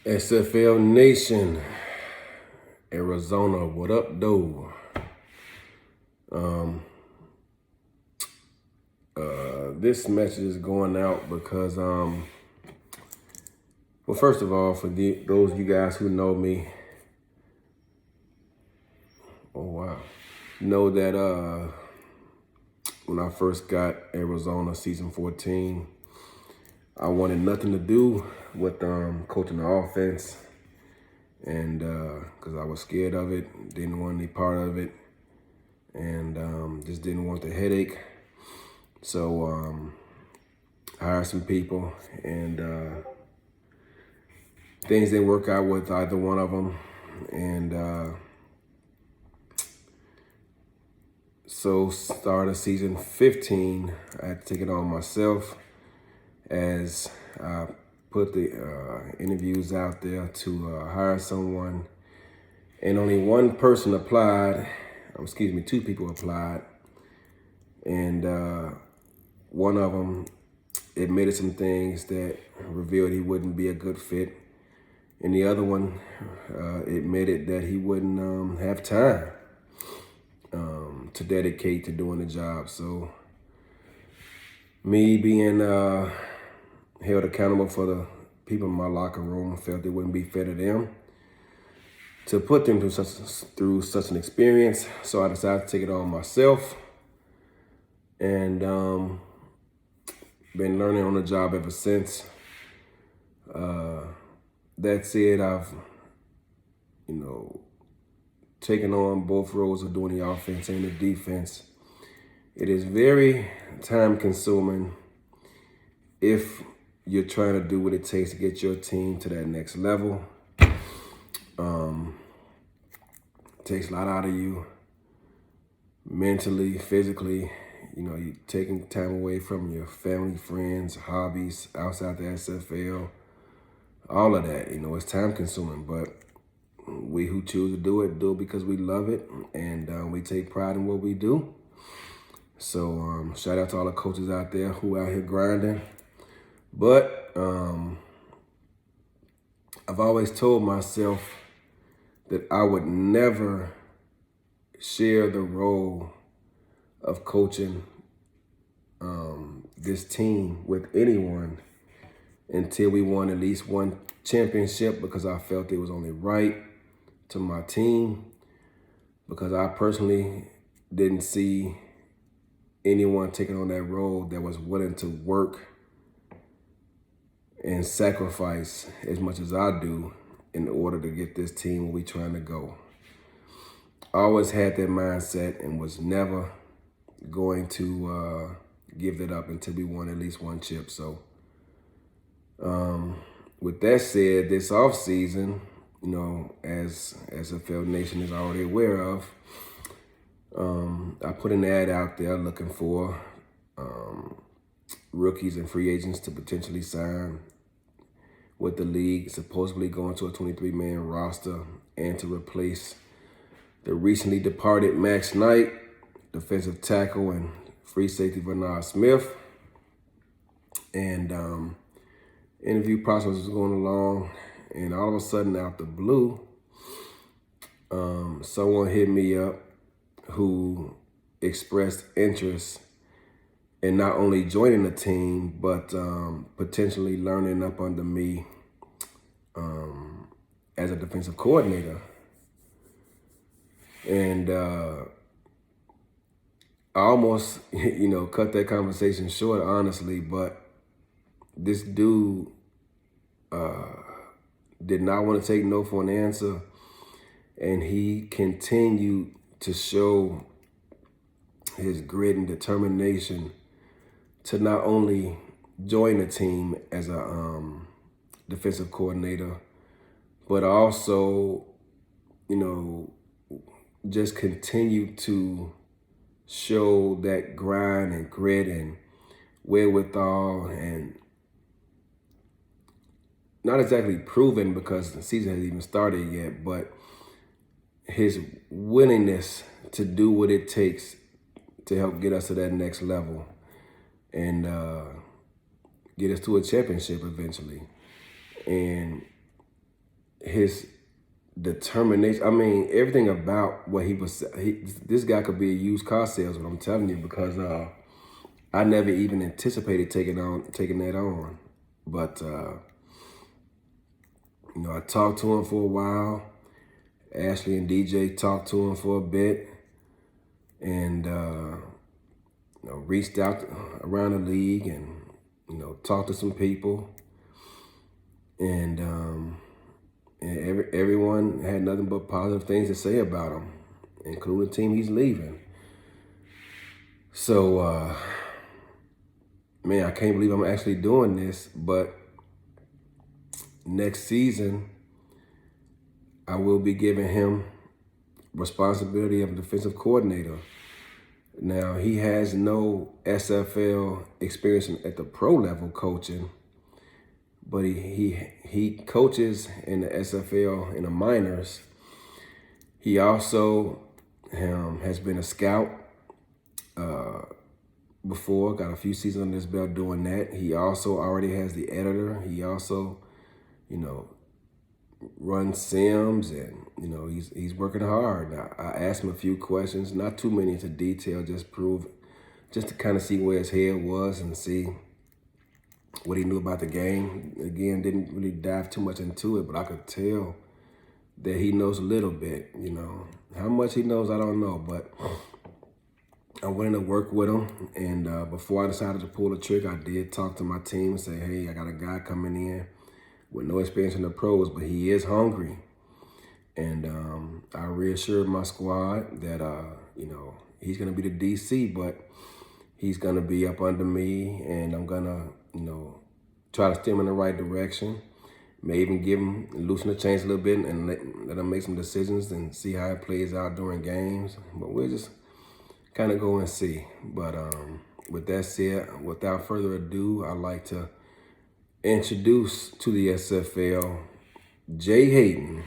SFL Nation, Arizona, what up, though? This message is going out because, well, first of all, for those of you guys who know me, know that when I first got Arizona season 14, I wanted nothing to do with coaching the offense, and because I was scared of it, didn't want any part of it, and just didn't want the headache. So I hired some people, and things didn't work out with either one of them, and so start of season 15, I had to take it on myself as I put the interviews out there to hire someone, and only one person applied. Two people applied, and one of them admitted some things that revealed he wouldn't be a good fit, and the other one admitted that he wouldn't have time to dedicate to doing the job. So me being held accountable for the people in my locker room, felt it wouldn't be fair to them to put them through such an experience. So I decided to take it on myself, and been learning on the job ever since. That said, I've taken on both roles of doing the offense and the defense. It is very time consuming if you're trying to do what it takes to get your team to that next level. It takes a lot out of you mentally, physically. You're taking time away from your family, friends, hobbies, outside the SFL, all of that. It's time consuming, but we who choose to do it because we love it, and we take pride in what we do. So shout out to all the coaches out there who out here grinding. But I've always told myself that I would never share the role of coaching this team with anyone until we won at least one championship, because I felt it was only right to my team, because I personally didn't see anyone taking on that role that was willing to work and sacrifice as much as I do in order to get this team where we trying to go. I always had that mindset and was never going to give it up until we won at least one chip. So with that said, this off season, as SFL Nation is already aware of, I put an ad out there looking for rookies and free agents to potentially sign with the league, supposedly going to a 23-man roster, and to replace the recently departed Max Knight, defensive tackle, and free safety Bernard Smith. And interview process was going along, and all of a sudden, out the blue, someone hit me up who expressed interest in not only joining the team, but potentially learning up under me as a defensive coordinator. And I almost, cut that conversation short, honestly, but this dude did not want to take no for an answer, and he continued to show his grit and determination to not only join the team as a defensive coordinator, but also, just continue to show that grind and grit and wherewithal, and not exactly proven because the season hasn't even started yet, but his willingness to do what it takes to help get us to that next level and get us to a championship eventually. And his determination. I mean, everything about what he was. This guy could be a used car salesman. I'm telling you, because I never even anticipated taking that on. But you know, I talked to him for a while. Ashley and DJ talked to him for a bit, and you know, reached out around the league and, you know, talked to some people, and everyone had nothing but positive things to say about him, including the team he's leaving. So, man, I can't believe I'm actually doing this, but next season, I will be giving him responsibility of defensive coordinator. Now, he has no SFL experience at the pro level coaching, but he coaches in the SFL in the minors. He also has been a scout before, got a few seasons under his belt doing that. He also already has the editor. He also, you know, runs Sims, and, you know, he's working hard. I asked him a few questions, not too many into detail, just to kind of see where his head was and see what he knew about the game. Again, didn't really dive too much into it, but I could tell that he knows a little bit. You know, how much he knows, I don't know, but I went in to work with him, and before I decided to pull the trigger, I did talk to my team and say, hey, I got a guy coming in with no experience in the pros, but he is hungry. And I reassured my squad that, you know, he's going to be the DC, but he's going to be up under me, and I'm going to, you know, try to steer him in the right direction. May even give him, loosen the chains a little bit and let him make some decisions and see how it plays out during games. But we'll just kind of go and see. But with that said, without further ado, I'd like to introduce to the SFL Jay Hayden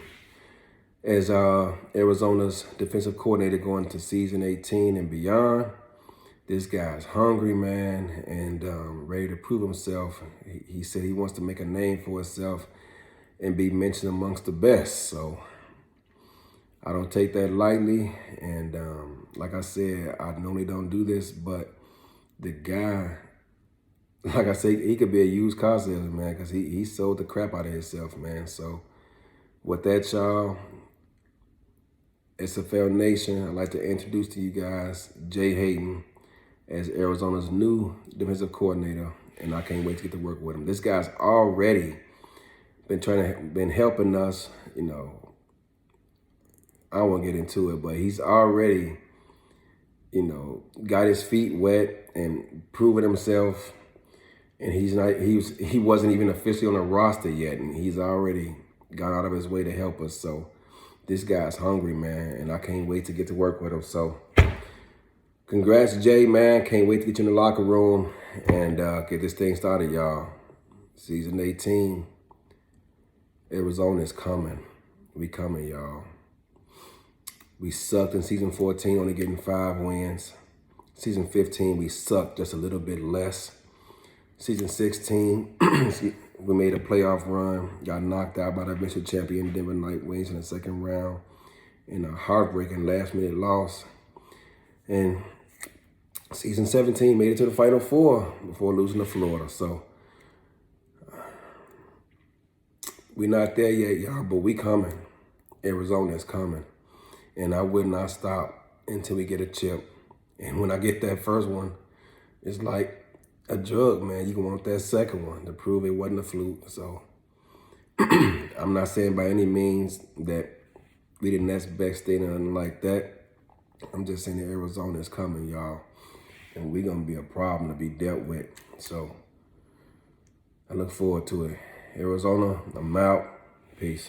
as Arizona's defensive coordinator going into season 18 and beyond. This guy's hungry, man, and ready to prove himself. He said he wants to make a name for himself and be mentioned amongst the best. So I don't take that lightly. And like I said, I normally don't do this, but the guy, like I say, he could be a used car salesman, man, because he sold the crap out of himself, man. So with that, y'all, SFL Nation, I'd like to introduce to you guys Jay Hayden as Arizona's new defensive coordinator, and I can't wait to get to work with him. This guy's already been helping us, you know. I won't get into it, but he's already, you know, got his feet wet and proven himself. And he wasn't even officially on the roster yet, and he's already gone out of his way to help us. So this guy's hungry, man, and I can't wait to get to work with him. So congrats, Jay, man. Can't wait to get you in the locker room and get this thing started, y'all. Season 18, Arizona's coming. We coming, y'all. We sucked in season 14, only getting 5 wins. Season 15, we sucked just a little bit less. Season 16, we made a playoff run, got knocked out by the eventual champion Denver Nightwings in the second round in a heartbreaking last-minute loss. And season 17 made it to the Final Four before losing to Florida. So we're not there yet, y'all, but we coming. Arizona is coming. And I will not stop until we get a chip. And when I get that first one, it's like a drug, man. You can want that second one to prove it wasn't a fluke. So I'm not saying by any means that we the next best thing or nothing like that. I'm just saying that Arizona is coming, y'all. And we're going to be a problem to be dealt with. So I look forward to it. Arizona, I'm out. Peace.